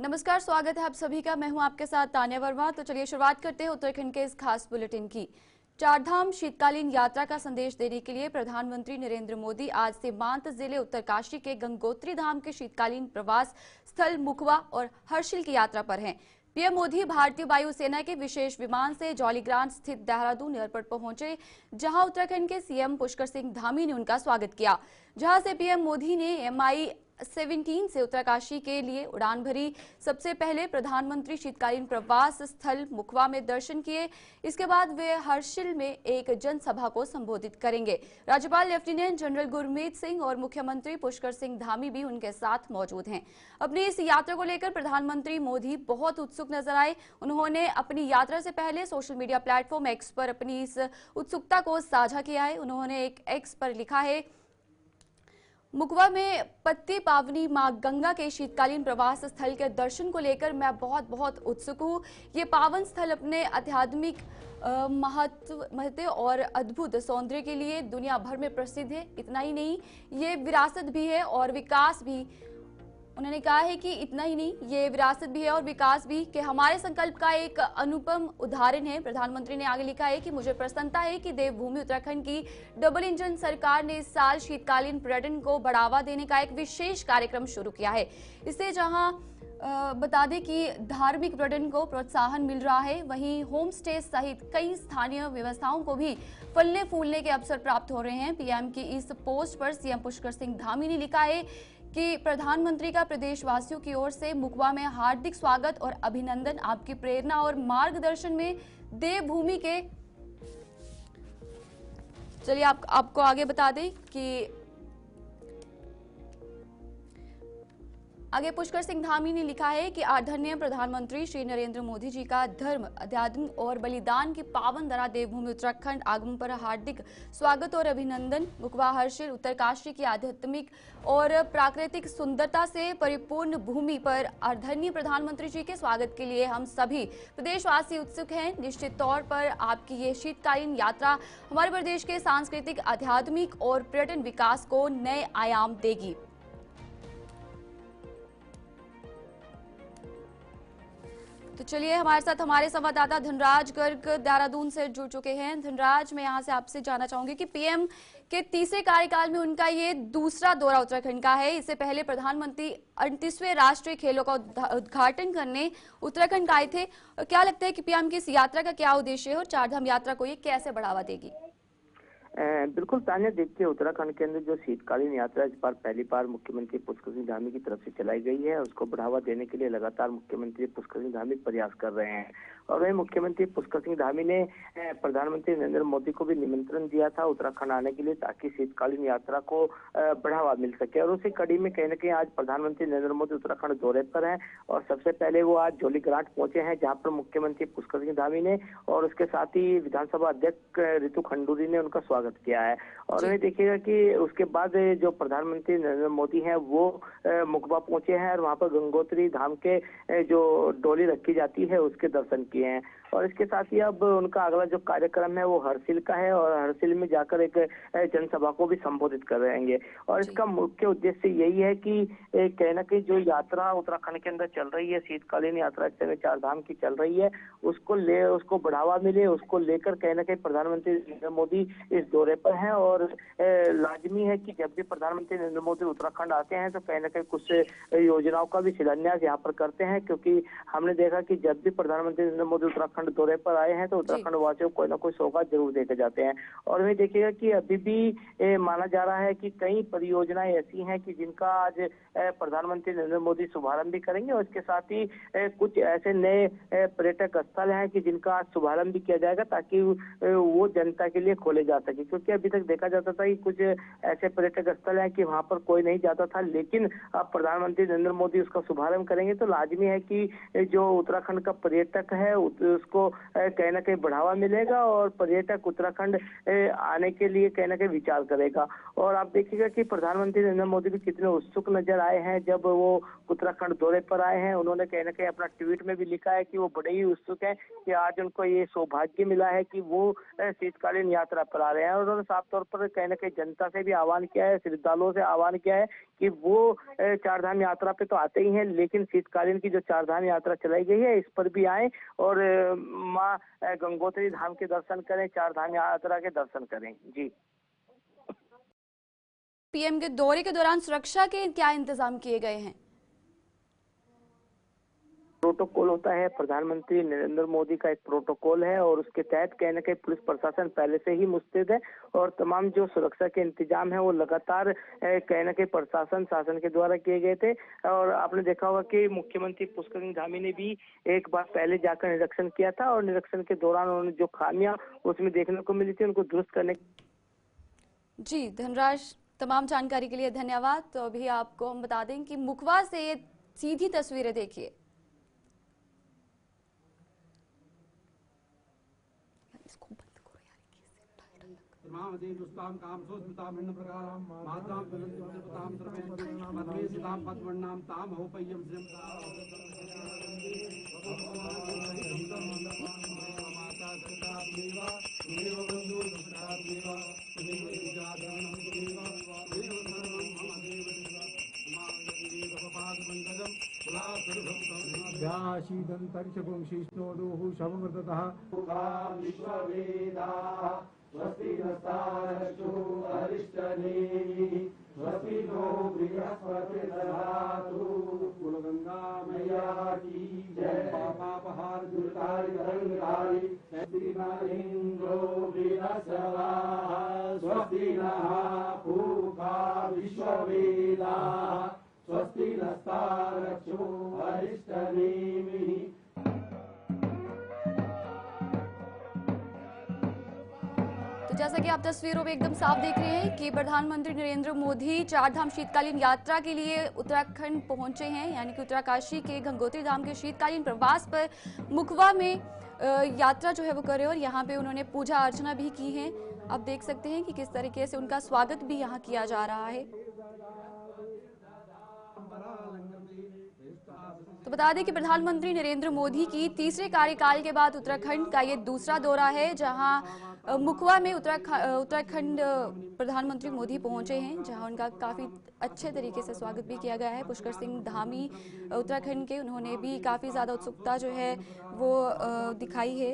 नमस्कार, स्वागत है आप सभी का। मैं हूं आपके साथ तान्या वर्मा। तो चलिए शुरुआत करते हैं उत्तराखंड के इस खास बुलेटिन की। चारधाम शीतकालीन यात्रा का संदेश देने के लिए प्रधानमंत्री नरेंद्र मोदी आज सीमांत जिले उत्तरकाशी के गंगोत्री धाम के शीतकालीन प्रवास स्थल मुखवा और हर्षिल की यात्रा पर हैं। पीएम मोदी भारतीय वायुसेना के विशेष विमान से जौलीग्रांट स्थित देहरादून एयरपोर्ट पहुंचे, जहां उत्तराखंड के सीएम पुष्कर सिंह धामी ने उनका स्वागत किया। जहां से पीएम मोदी ने MI-17 से उत्तरकाशी के लिए उड़ान भरी। सबसे पहले प्रधानमंत्री शीतकालीन प्रवास स्थल मुखवा में दर्शन किए। इसके बाद वे हर्षिल में एक जनसभा को संबोधित करेंगे। राज्यपाल लेफ्टिनेंट जनरल गुरमीत सिंह और मुख्यमंत्री पुष्कर सिंह धामी भी उनके साथ मौजूद हैं। अपनी इस यात्रा को लेकर प्रधानमंत्री मोदी बहुत उत्सुक नजर आए। उन्होंने अपनी यात्रा से पहले सोशल मीडिया प्लेटफॉर्म एक्स पर अपनी इस उत्सुकता को साझा किया है। उन्होंने एक एक्स पर लिखा है, मुखवा में पत्ती पावनी मां गंगा के शीतकालीन प्रवास स्थल के दर्शन को लेकर मैं बहुत उत्सुक हूं। ये पावन स्थल अपने आध्यात्मिक महत्व और अद्भुत सौंदर्य के लिए दुनिया भर में प्रसिद्ध है। इतना ही नहीं, ये विरासत भी है और विकास भी। उन्होंने कहा है कि इतना ही नहीं, ये विरासत भी है और विकास भी कि हमारे संकल्प का एक अनुपम उदाहरण है। प्रधानमंत्री ने आगे लिखा है कि मुझे प्रसन्नता है कि देवभूमि उत्तराखंड की डबल इंजन सरकार ने इस साल शीतकालीन पर्यटन को बढ़ावा देने का एक विशेष कार्यक्रम शुरू किया है। इससे जहां बता दें कि धार्मिक पर्यटन को प्रोत्साहन मिल रहा है, वहीं होम स्टे सहित कई स्थानीय व्यवस्थाओं को भी फलने फूलने के अवसर प्राप्त हो रहे हैं। पीएम की इस पोस्ट पर सीएम पुष्कर सिंह धामी ने लिखा है कि प्रधानमंत्री का प्रदेशवासियों की ओर से मुखवा में हार्दिक स्वागत और अभिनंदन। आपकी प्रेरणा और मार्गदर्शन में देवभूमि के चलिए आपको आगे बता दें कि आगे पुष्कर सिंह धामी ने लिखा है कि आदरणीय प्रधानमंत्री श्री नरेंद्र मोदी जी का धर्म, अध्यात्म और बलिदान की पावन धरा देवभूमि उत्तराखंड आगमन पर हार्दिक स्वागत और अभिनंदन। मुखवा हर्षिल उत्तरकाशी की आध्यात्मिक और प्राकृतिक सुंदरता से परिपूर्ण भूमि पर आदरणीय प्रधानमंत्री जी के स्वागत के लिए हम सभी प्रदेशवासी उत्सुक हैं। निश्चित तौर पर आपकी ये शीतकालीन यात्रा हमारे प्रदेश के सांस्कृतिक, आध्यात्मिक और पर्यटन विकास को नए आयाम देगी। तो चलिए हमारे साथ हमारे संवाददाता धनराज गर्ग देहरादून से जुड़ चुके हैं। धनराज, मैं यहाँ से आपसे जानना चाहूंगी कि पीएम के तीसरे कार्यकाल में उनका ये दूसरा दौरा उत्तराखंड का है। इससे पहले प्रधानमंत्री 38वें राष्ट्रीय खेलों का उद्घाटन करने उत्तराखंड आए थे। क्या लगता है कि पीएम की इस यात्रा का क्या उद्देश्य है और चारधाम यात्रा को ये कैसे बढ़ावा देगी? बिल्कुल तान्या, देखिए उत्तराखंड के अंदर जो शीतकालीन यात्रा इस बार पहली बार मुख्यमंत्री पुष्कर सिंह धामी की तरफ से चलाई गई है, उसको बढ़ावा देने के लिए लगातार मुख्यमंत्री पुष्कर सिंह धामी प्रयास कर रहे हैं। और वही मुख्यमंत्री पुष्कर सिंह धामी ने प्रधानमंत्री नरेंद्र मोदी को भी निमंत्रण दिया था उत्तराखंड आने के लिए, ताकि शीतकालीन यात्रा को बढ़ावा मिल सके। और उसी कड़ी में कहीं न कहीं आज प्रधानमंत्री नरेंद्र मोदी उत्तराखंड दौरे पर हैं और सबसे पहले वो आज जौलीग्रांट पहुंचे हैं, जहाँ पर मुख्यमंत्री पुष्कर सिंह धामी ने और उसके साथ ही विधानसभा अध्यक्ष रितु खंडूरी ने उनका स्वागत किया है। और वही देखिएगा कि उसके बाद जो प्रधानमंत्री नरेंद्र मोदी हैं वो मुखबा पहुंचे हैं और वहां पर गंगोत्री धाम के जो डोली रखी जाती है उसके दर्शन किए हैं। और इसके साथ ही अब उनका अगला जो कार्यक्रम है वो हर्षिल का है और हर्षिल में जाकर एक जनसभा को भी संबोधित कर रहेंगे। और इसका मुख्य उद्देश्य यही है कि कहीं ना कहीं जो यात्रा उत्तराखंड के अंदर चल रही है, शीतकालीन यात्रा चार धाम की चल रही है, उसको बढ़ावा मिले, उसको लेकर कहीं ना कहीं प्रधानमंत्री नरेंद्र मोदी इस दौरे पर हैं। और लाजमी है कि जब भी प्रधानमंत्री नरेंद्र मोदी उत्तराखंड आते हैं तो कहीं ना कहीं कुछ योजनाओं का भी शिलान्यास यहाँ पर करते हैं, क्योंकि हमने देखा कि जब भी प्रधानमंत्री नरेंद्र मोदी उत्तराखंड दौरे पर आए हैं तो उत्तराखंड वासियों को कोई ना कोई सौगात जरूर देके जाते हैं। और वही देखिएगा कि अभी भी माना जा रहा है कि कई परियोजनाएं ऐसी हैं कि जिनका आज प्रधानमंत्री नरेंद्र मोदी शुभारंभ भी करेंगे। और इसके साथ ही कुछ ऐसे नए पर्यटक स्थल हैं कि जिनका आज शुभारंभ भी किया जाएगा, ताकि वो जनता के लिए खोले जा सके। क्योंकि अभी तक देखा जाता था कि कुछ ऐसे पर्यटक स्थल हैं कि वहां पर कोई नहीं जाता था, लेकिन अब प्रधानमंत्री नरेंद्र मोदी उसका शुभारंभ करेंगे तो लाजमी है कि जो उत्तराखंड का पर्यटक है उसको कहीं ना कहीं बढ़ावा मिलेगा और पर्यटक उत्तराखंड आने के लिए कहीं ना कहीं विचार करेगा। और आप देखिएगा कि प्रधानमंत्री नरेंद्र मोदी भी कितने उत्सुक नजर आए हैं जब वो उत्तराखंड दौरे पर आए हैं। उन्होंने कहीं ना कहीं अपना ट्वीट में भी लिखा है कि वो बड़े ही उत्सुक हैं कि आज उनको ये सौभाग्य मिला है कि वो शीतकालीन यात्रा पर आ रहे हैं। है। और उन्होंने साफ तौर पर कहीं ना कहीं जनता से भी आह्वान किया है, श्रद्धालुओं से आह्वान किया है कि वो चारधाम यात्रा पे तो आते ही हैं, लेकिन शीतकालीन की जो चारधाम यात्रा चलाई गई है इस पर भी आए और माँ गंगोत्री धाम के दर्शन करें, चारधाम यात्रा के दर्शन करें। जी। पीएम के दौरे के दौरान सुरक्षा के क्या इंतजाम किए गए हैं? प्रोटोकॉल होता है, प्रधानमंत्री नरेंद्र मोदी का एक प्रोटोकॉल है और उसके तहत कहीं ना कहीं पुलिस प्रशासन पहले से ही मुस्तैद है और तमाम जो सुरक्षा के इंतजाम है वो लगातार कहीं ना कहीं प्रशासन शासन के द्वारा किए गए थे। और आपने देखा होगा कि मुख्यमंत्री पुष्कर सिंह धामी ने भी एक बार पहले जाकर निरीक्षण किया था और निरीक्षण के दौरान उन्होंने जो खामियां उसमें देखने को मिली थी उनको दुरुस्त करने। जी धनराज, तमाम जानकारी के लिए धन्यवाद। तो अभी आपको हम बता दें कि मुखवा से ये सीधी तस्वीरें देखिए। शीष्णोदुः शवमृततः विश्ववेदाः स्वस्ति नस्तारश्चो अरिष्टनेमिः स्वस्ति नो बृहस्पतिर्दधातु कुलगंगा मैया की जय। पापापहार दुर्गारि तरंगारि श्रीमहेन्द्रो बृहस्पतिः स्वस्ति नः पूषा विश्ववेदाः स्वस्ति नस्तारश्चो अरिष्टनेमिः। तो जैसा कि आप तस्वीरों में एकदम साफ देख रहे हैं कि प्रधानमंत्री नरेंद्र मोदी चारधाम शीतकालीन यात्रा के लिए उत्तराखंड पहुंचे हैं, यानी कि उत्तराकाशी के गंगोत्री धाम के शीतकालीन प्रवास पर मुखवा में यात्रा जो है वो कर रहे हैं और यहाँ पे उन्होंने पूजा अर्चना भी की है। आप देख सकते हैं कि किस तरीके से उनका स्वागत भी यहाँ किया जा रहा है। तो बता दें कि प्रधानमंत्री नरेंद्र मोदी की तीसरे कार्यकाल के बाद उत्तराखंड का ये दूसरा दौरा है, जहां मुखवा में उत्तराखंड प्रधानमंत्री मोदी पहुंचे हैं, जहां उनका काफी अच्छे तरीके से स्वागत भी किया गया है। पुष्कर सिंह धामी उत्तराखंड के, उन्होंने भी काफी ज्यादा उत्सुकता जो है वो दिखाई है।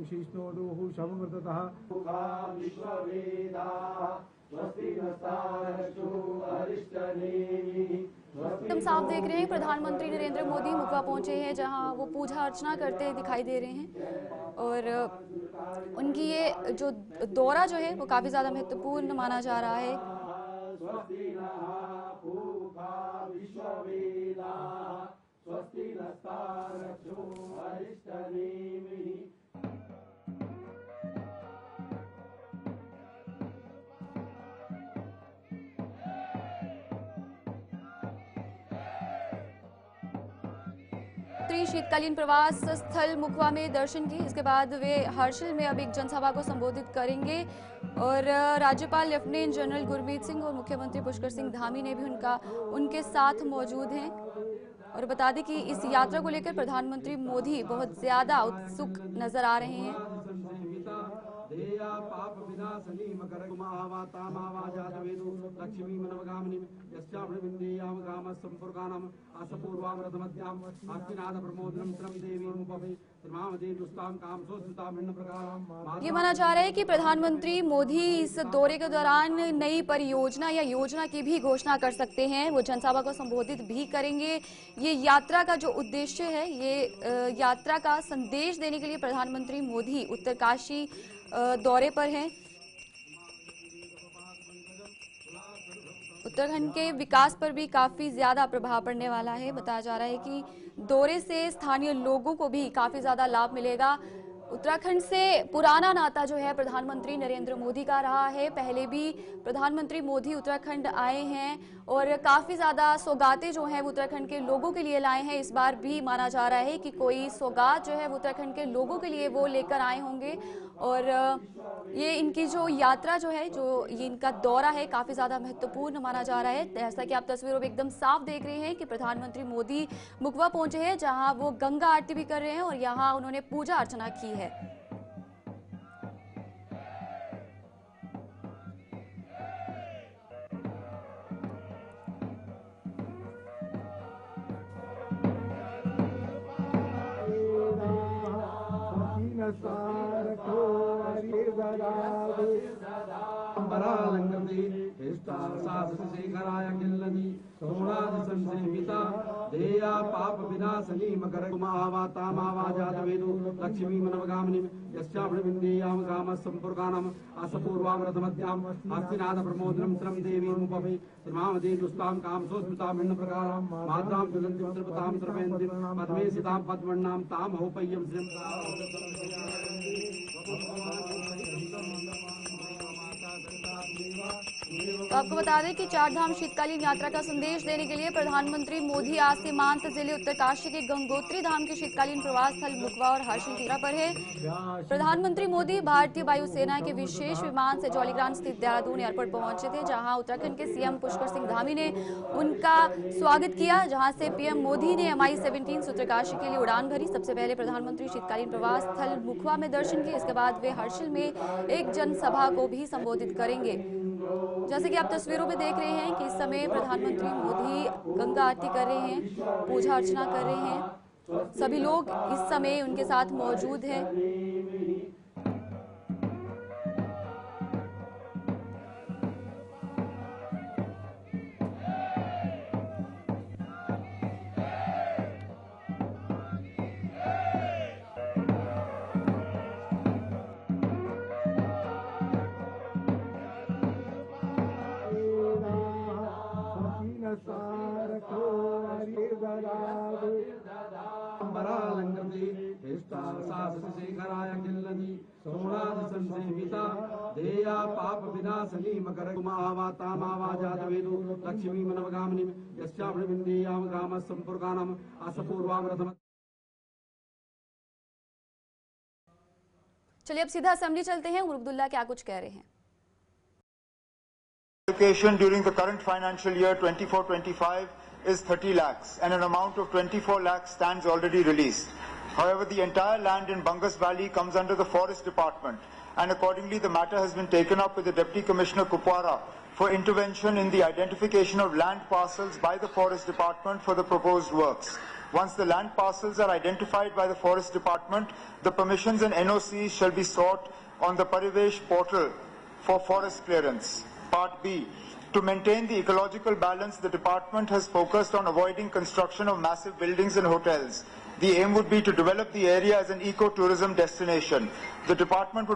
शीष्णोदुः शवमृततः विश्ववेदाः स्वस्ति नस्तारश्चो अरिष्टनेमिः। एकदम साफ देख रहे हैं प्रधानमंत्री नरेंद्र मोदी मुखवा पहुंचे हैं, जहां वो पूजा अर्चना करते दिखाई दे रहे हैं और उनकी ये जो दौरा जो है वो काफी ज्यादा महत्वपूर्ण माना जा रहा है। स्वस्ति नस्तारश्चो अरिष्टनेमिः। शीतकालीन प्रवास स्थल मुखवा में दर्शन की, इसके बाद वे हर्षिल में अब एक जनसभा को संबोधित करेंगे और राज्यपाल लेफ्टिनेंट जनरल गुरमीत सिंह और मुख्यमंत्री पुष्कर सिंह धामी ने भी उनके साथ मौजूद हैं। और बता दें कि इस यात्रा को लेकर प्रधानमंत्री मोदी बहुत ज्यादा उत्सुक नजर आ रहे हैं। पाप विनाशनी मकर लक्ष्मी मनवगामिनी यस्याम गाम संपूर्णाम असपूर्वामृतमध्याम आस्तिनाद प्रमोदनम श्रम देवी मुपवे ये माना जा रहा है कि प्रधानमंत्री मोदी इस दौरे के दौरान नई परियोजना या योजना की भी घोषणा कर सकते हैं। वो जनसभा को संबोधित भी करेंगे। ये यात्रा का जो उद्देश्य है, ये यात्रा का संदेश देने के लिए प्रधानमंत्री मोदी उत्तरकाशी दौरे पर हैं। उत्तराखंड के विकास पर भी काफी ज्यादा प्रभाव पड़ने वाला है। बताया जा रहा है कि दौरे से स्थानीय लोगों को भी काफी ज्यादा लाभ मिलेगा। उत्तराखंड से पुराना नाता जो है प्रधानमंत्री नरेंद्र मोदी का रहा है। पहले भी प्रधानमंत्री मोदी उत्तराखंड आए हैं और काफ़ी ज़्यादा सौगातें जो हैं वो उत्तराखंड के लोगों के लिए लाए हैं। इस बार भी माना जा रहा है कि कोई सौगात जो है वो उत्तराखंड के लोगों के लिए वो लेकर आए होंगे। और ये इनकी जो यात्रा जो है, जो ये इनका दौरा है, काफ़ी ज़्यादा महत्वपूर्ण माना जा रहा है। जैसा कि आप तस्वीरों में एकदम साफ देख रहे हैं कि प्रधानमंत्री मोदी मुखवा पहुंचे हैं, जहां वो गंगा आरती भी कर रहे हैं और यहां उन्होंने पूजा अर्चना की है। शेखराय किल्लनी सोणादि संसेविता देया पाप विनाशनी मकर कुमावातामावाजातवेदु लक्ष्मी मनवगामिनी यस्याभ्रविन्देयाम गामः संपुर्गानम् असपूर्वां रथमध्याम् हस्तिनाद प्रमोदनं त्रं देवीमुपवे त्रिमामदे दुष्टां कामसोस्मितां भिन्नप्रकारां मात्रां ज्वलन्तीं त्रिपतां त्रिवेन्द्रीं पद्मे सितां पद्मन्नां तां हौपय्यं श्रियं तो आपको बता दें कि चारधाम शीतकालीन यात्रा का संदेश देने के लिए प्रधानमंत्री मोदी आज सीमांत जिले उत्तरकाशी के गंगोत्री धाम के शीतकालीन प्रवास स्थल मुखवा और हर्षिल यात्रा पर है। प्रधानमंत्री मोदी भारतीय वायुसेना के विशेष विमान से जौलीग्रांट स्थित देहरादून एयरपोर्ट पहुंचे थे, जहां उत्तराखंड के सीएम पुष्कर सिंह धामी ने उनका स्वागत किया, जहां से पीएम मोदी ने MI-17 उत्तरकाशी के लिए उड़ान भरी। सबसे पहले प्रधानमंत्री शीतकालीन प्रवास स्थल मुखवा में दर्शन किए, इसके बाद वे हर्षिल में एक जनसभा को भी संबोधित करेंगे। जैसे कि आप तस्वीरों में देख रहे हैं कि इस समय प्रधानमंत्री मोदी गंगा आरती कर रहे हैं, पूजा अर्चना कर रहे हैं। सभी लोग इस समय उनके साथ मौजूद हैं। शेखराय किल्लनी सोणादि संसेविता देया पाप विनाशनी मकर कुमावातामावाजातवेदु लक्ष्मी मनवगामिनी यस्याभ्रविन्देयां गामः संपुर्गानम् असपूर्वां रथमध्याम्। चलिए अब सीधा असेंबली चलते हैं। उमर अब्दुल्ला क्या कुछ कह रहे हैं। Allocation during the current financial year 24-25 is 30 lakhs and an amount of 24 lakhs stands already released. However, the entire land in Bungus Valley comes under the Forest Department, and accordingly the matter has been taken up with the Deputy Commissioner Kupwara for intervention in the identification of land parcels by the Forest Department for the proposed works. Once the land parcels are identified by the Forest Department, the permissions and NOCs shall be sought on the Parivesh portal for forest clearance. Part B. To maintain the ecological balance, the department has focused on avoiding construction of massive buildings and hotels. The aim would be to develop the area as an eco-tourism destination. The department would